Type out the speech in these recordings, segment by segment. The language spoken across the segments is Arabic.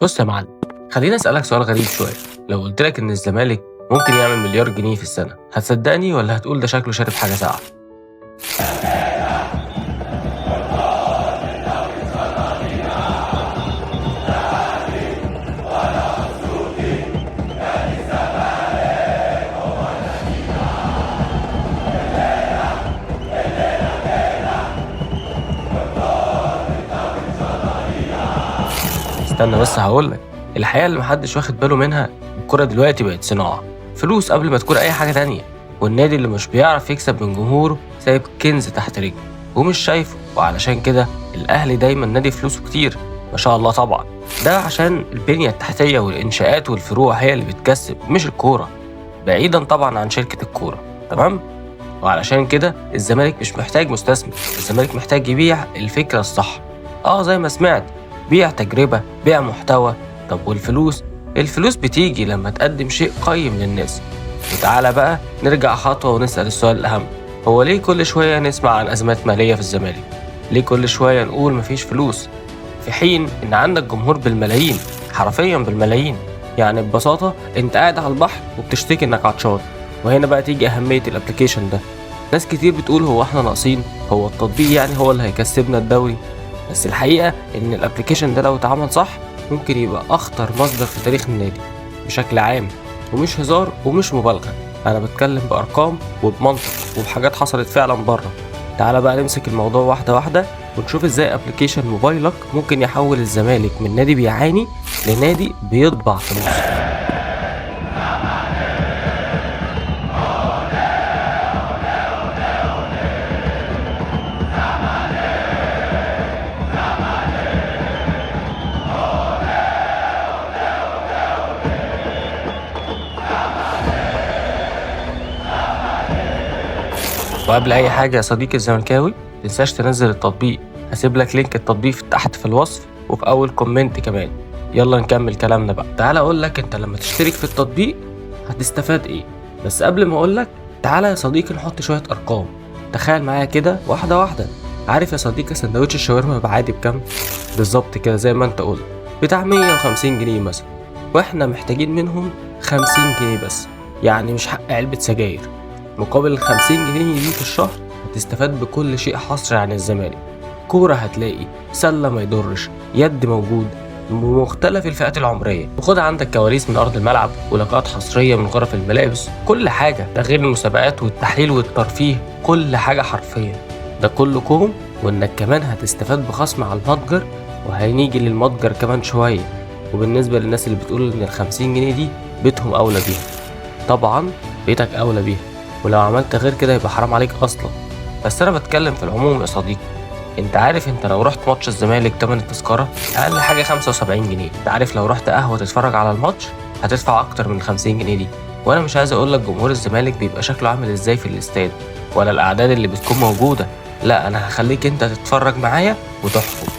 بص يا معلم، خليني اسالك سؤال غريب شويه. لو قلت لك ان الزمالك ممكن يعمل مليار جنيه في السنه، هتصدقني ولا هتقول ده شكله شارب حاجه ساقعه؟ استنى بس هقولك. الحقيقه اللي محدش واخد باله منها، الكوره دلوقتي بقت صناعه، فلوس قبل ما تكون اي حاجه تانية. والنادي اللي مش بيعرف يكسب من جمهوره سايب كنز تحت رجله ومش شايفه، وعلشان كده الاهلي دايما نادي فلوسه كتير ما شاء الله طبعا. ده عشان البنيه التحتيه والانشاءات والفروع هي اللي بتكسب مش الكوره، بعيدا طبعا عن شركه الكوره. تمام. وعلشان كده الزمالك مش محتاج مستثمر، الزمالك محتاج يبيع الفكرة الصح. زي ما سمعت، بيع تجربة، بيع محتوى. طب والفلوس؟ الفلوس بتيجي لما تقدم شيء قيم للناس. وتعالى بقى نرجع خطوة ونسأل السؤال الأهم، هو ليه كل شوية نسمع عن أزمات مالية في الزمالك؟ ليه كل شوية نقول مفيش فلوس في حين إن عندك جمهور بالملايين، حرفيا بالملايين؟ يعني ببساطة انت قاعد على البحر وبتشتكي انك عطشان. وهنا بقى تيجي أهمية الابليكيشن ده. ناس كتير بتقول هو احنا ناقصين، هو التطبيق يعني هو اللي هيكسبنا الدوري؟ بس الحقيقة ان الابليكيشن ده لو اتعمل صح ممكن يبقى اخطر مصدر في تاريخ النادي بشكل عام. ومش هزار ومش مبالغة، انا بتكلم بارقام وبمنطق وبحاجات حصلت فعلا بره. تعالى بقى نمسك الموضوع واحدة واحدة ونشوف ازاي ابليكيشن موبايلك ممكن يحول الزمالك من نادي بيعاني لنادي بيطبع فلوس. وقبل اي حاجه يا صديقي الزملكاوي، متنساش تنزل التطبيق. هسيب لك لينك التطبيق تحت في الوصف وفي اول كومنت كمان. يلا نكمل كلامنا بقى. تعالى اقول لك انت لما تشترك في التطبيق هتستفاد ايه. بس قبل ما اقول لك، تعالى يا صديقي نحط شويه ارقام. تخيل معايا كده واحده واحده. عارف يا صديقي سندوتش الشاورما بعادي بكام؟ بالظبط كده زي ما انت قلت، بتاع 150 جنيه مثلا. واحنا محتاجين منهم 50 جنيه بس، يعني مش حق علبه سجاير. مقابل ال 50 جنيه دي في الشهر هتستفاد بكل شيء حصري عن الزمالك. كورة هتلاقي، سلة ما يضرش، يد موجود، بمختلف الفئات العمرية، وخد عندك كواليس من أرض الملعب ولقاءات حصرية من غرف الملابس، كل حاجة. ده غير المسابقات والتحليل والترفيه، كل حاجة حرفيا. ده كله كوم، وإنك كمان هتستفاد بخصم على المتجر، وهنيجي للمتجر كمان شوية. وبالنسبة للناس اللي بتقول إن ال50 جنيه دي بيتهم أولى بيها، طبعا بيتك أولى بيها، ولو عملت غير كده يبقى حرام عليك اصلا. بس انا بتكلم في العموم يا صديقي. انت عارف انت لو رحت ماتش الزمالك تمن التذكره اقل حاجه 75 جنيه. انت عارف لو رحت قهوه تتفرج على الماتش هتدفع اكتر من 50 جنيه دي. وانا مش عايز اقول لك جمهور الزمالك بيبقى شكله عامل ازاي في الاستاد، ولا الاعداد اللي بتكون موجوده. لا، انا هخليك انت تتفرج معايا وتحكم.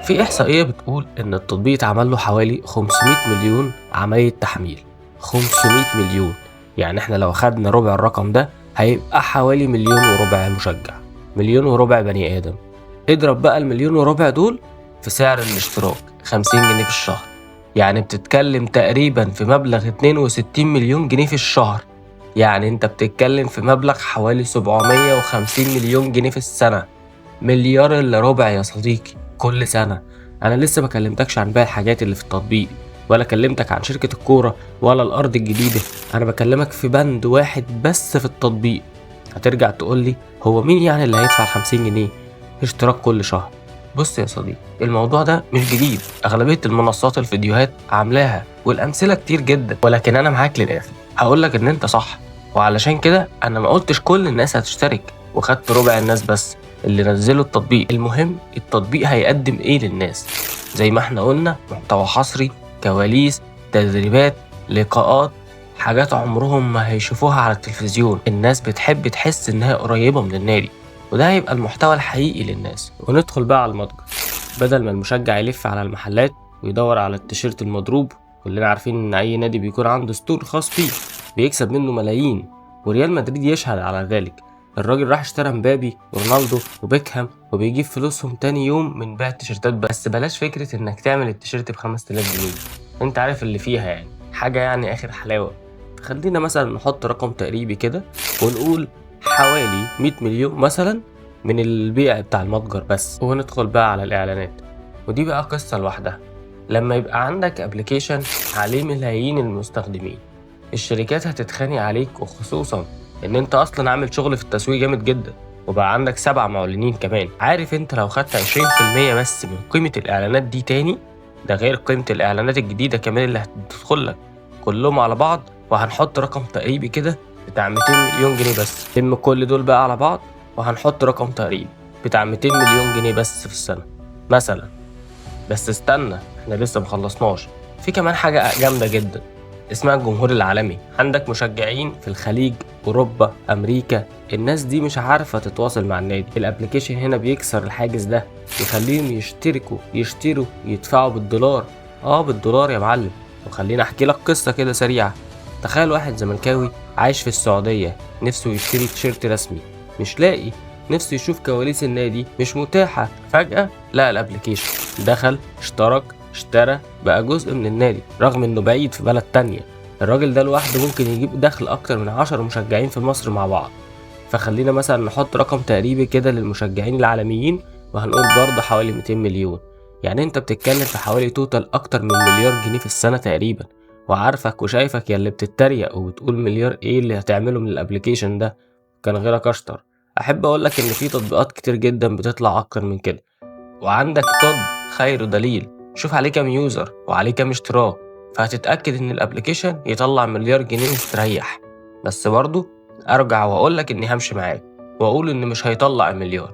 في إحصائية بتقول إن التطبيق اتعمل له حوالي 500 مليون عملية تحميل. 500 مليون، يعني إحنا لو خدنا ربع الرقم ده هيبقى حوالي مليون وربع مشجع، مليون وربع بني آدم. اضرب بقى المليون وربع دول في سعر الاشتراك 50 جنيه في الشهر، يعني بتتكلم تقريبا في مبلغ 62 مليون جنيه في الشهر. يعني انت بتتكلم في مبلغ حوالي 750 مليون جنيه في السنة. مليار الا ربع يا صديقي كل سنة. انا لسه ما كلمتكش عن باقي الحاجات اللي في التطبيق، ولا كلمتك عن شركة الكورة ولا الارض الجديدة. انا بكلمك في بند واحد بس في التطبيق. هترجع تقولي هو مين يعني اللي هيدفع 50 جنيه؟ اشتراك كل شهر. بص يا صديقي، الموضوع ده مش جديد، اغلبيه المنصات الفيديوهات عاملاها والامثله كتير جدا، ولكن انا معاك للاخر هقولك ان انت صح. وعلشان كده انا ما قلتش كل الناس هتشترك وخدت ربع الناس بس اللي نزلوا التطبيق. المهم التطبيق هيقدم ايه للناس؟ زي ما احنا قلنا، محتوى حصري، كواليس، تدريبات، لقاءات، حاجات عمرهم ما هيشوفوها على التلفزيون. الناس بتحب تحس انها قريبة من النادي، وده هيبقى المحتوى الحقيقي للناس. وندخل بقى على المتجر. بدل ما المشجع يلف على المحلات ويدور على التيشيرت المضروب، كلنا عارفين ان اي نادي بيكون عنده ستور خاص بيه بيكسب منه ملايين، وريال مدريد يشهد على ذلك. الراجل راح اشترى مبابي ورونالدو وبيكهام وبيجيب فلوسهم تاني يوم من بيع التيشيرتات. بس بلاش فكرة انك تعمل التيشيرت ب5000 جنيه، انت عارف اللي فيها يعني حاجة يعني اخر حلاوة. خلينا مثلا نحط رقم تقريبي كده ونقول حوالي 100 مليون مثلا من البيع بتاع المتجر بس. وندخل بقى على الاعلانات، ودي بقى قصة لوحدها. لما يبقى عندك ابلكيشن عليه ملايين المستخدمين، الشركات هتتخانق عليك، وخصوصا ان انت اصلا عامل شغل في التسويق جامد جدا وبقى عندك 7 معلنين كمان. عارف انت لو خدت 20% بس من قيمة الاعلانات دي تاني، ده غير قيمة الاعلانات الجديدة كمان اللي هتدخل لك كلهم على بعض، وهنحط رقم تقريبي كده بتاع 200 مليون جنيه بس. لم كل دول بقى على بعض وهنحط رقم تقريبي بتاع 200 مليون جنيه بس في السنة مثلا. بس استنى، احنا لسه مخلصناش، في كمان حاجة جامدة جدا اسمها الجمهور العالمي. عندك مشجعين في الخليج، اوروبا، امريكا، الناس دي مش عارفة تتواصل مع النادي. الابليكيشن هنا بيكسر الحاجز ده، يخليهم يشتروا يدفعوا بالدولار. بالدولار يا معلم. وخلينا احكي لك قصة كده سريعة. تخيل واحد زملكاوي عايش في السعودية، نفسه يشتري تيشيرت رسمي، مش لاقي، نفسه يشوف كواليس النادي، مش متاحة. فجأة لقى الابليكيشن، دخل اشترى بقى جزء من النادي رغم انه بعيد في بلد تانية. الراجل ده لوحده ممكن يجيب دخل اكتر من 10 مشجعين في مصر مع بعض. فخلينا مثلا نحط رقم تقريبي كده للمشجعين العالميين، وهنقول برضه حوالي 200 مليون. يعني انت بتتكلم في حوالي توتال اكتر من مليار جنيه في السنة تقريبا. وعارفك وشايفك يا اللي بتتريق وبتقول مليار ايه اللي هتعمله من الابليكيشن ده، كان غيرك اشطر. احب اقولك ان في تطبيقات كتير جدا بتطلع اكتر من كده، وعندك تود خير دليل، شوف عليه كام يوزر وعليه كام اشتراك، فهتتأكد ان الابليكيشن يطلع مليار جنيه مستريح. بس برضو ارجع واقولك اني همشي معاك واقول ان مش هيطلع المليار،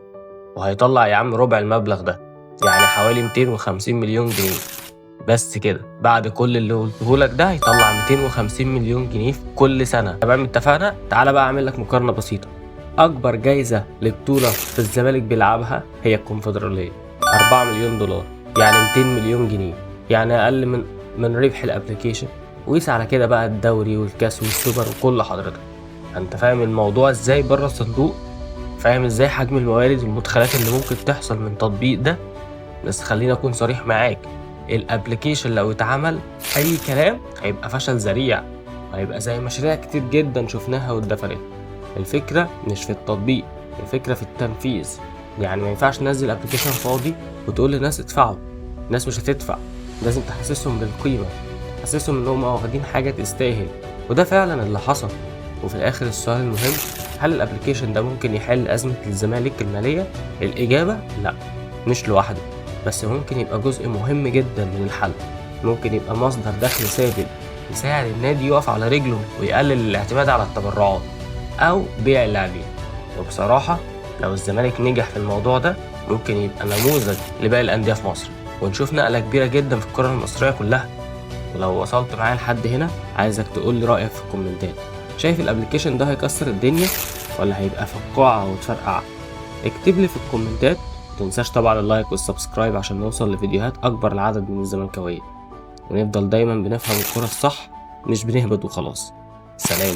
وهيطلع يا عم ربع المبلغ ده، يعني حوالي 250 مليون جنيه بس كده. بعد كل اللي قلتهولك ده هيطلع 250 مليون جنيه في كل سنة. تمام، اتفقنا؟ تعالى بقى اعمل لك مقارنة بسيطة. اكبر جايزة لبطولة في الزمالك بيلعبها هي الكونفدرالية، 4 مليون دولار، يعني 200 مليون جنيه، يعني اقل من ربح الابليكيشن. وقيس على كده بقى الدوري والكاس والسوبر وكل حضرتك. انت فاهم الموضوع ازاي بره الصندوق؟ فاهم ازاي حجم الموارد والمدخلات اللي ممكن تحصل من تطبيق ده؟ بس خليني اكون صريح معاك، الابليكيشن لو اتعمل اي كلام هيبقى فشل ذريع، وهيبقى زي مشاريع كتير جدا شفناها واتدفنت. الفكرة مش في التطبيق، الفكرة في التنفيذ. يعني ما ينفعش تنزل ابلكيشن فاضي وتقول للناس ادفعوا، الناس مش هتدفع. لازم تحسسهم بالقيمة، تحسسهم ان هم واخدين حاجة تستاهل، وده فعلا اللي حصل. وفي الاخر السؤال المهم، هل الابلكيشن ده ممكن يحل ازمة الزمالك المالية؟ الاجابة لا، مش لوحده، بس ممكن يبقى جزء مهم جدا من الحل. ممكن يبقى مصدر دخل ثابت يساعد النادي يقف على رجله ويقلل الاعتماد على التبرعات او بيع اللاعبين. وبصراحة لو الزمالك نجح في الموضوع ده، ممكن يبقى نموذج لباقي الأندية في مصر، ونشوف نقلة كبيرة جدا في الكرة المصرية كلها. ولو وصلت معايا لحد هنا، عايزك تقول لي رأيك في الكومنتات. شايف الابليكيشن ده هيكسر الدنيا ولا هيبقى فقاعة وتفرقع؟ اكتب لي في الكومنتات. متنساش طبعا اللايك والسبسكرايب عشان نوصل لفيديوهات أكبر لعدد من الزملكاوية، ونفضل دايما بنفهم الكرة الصح، مش بنهبط وخلاص. سلام.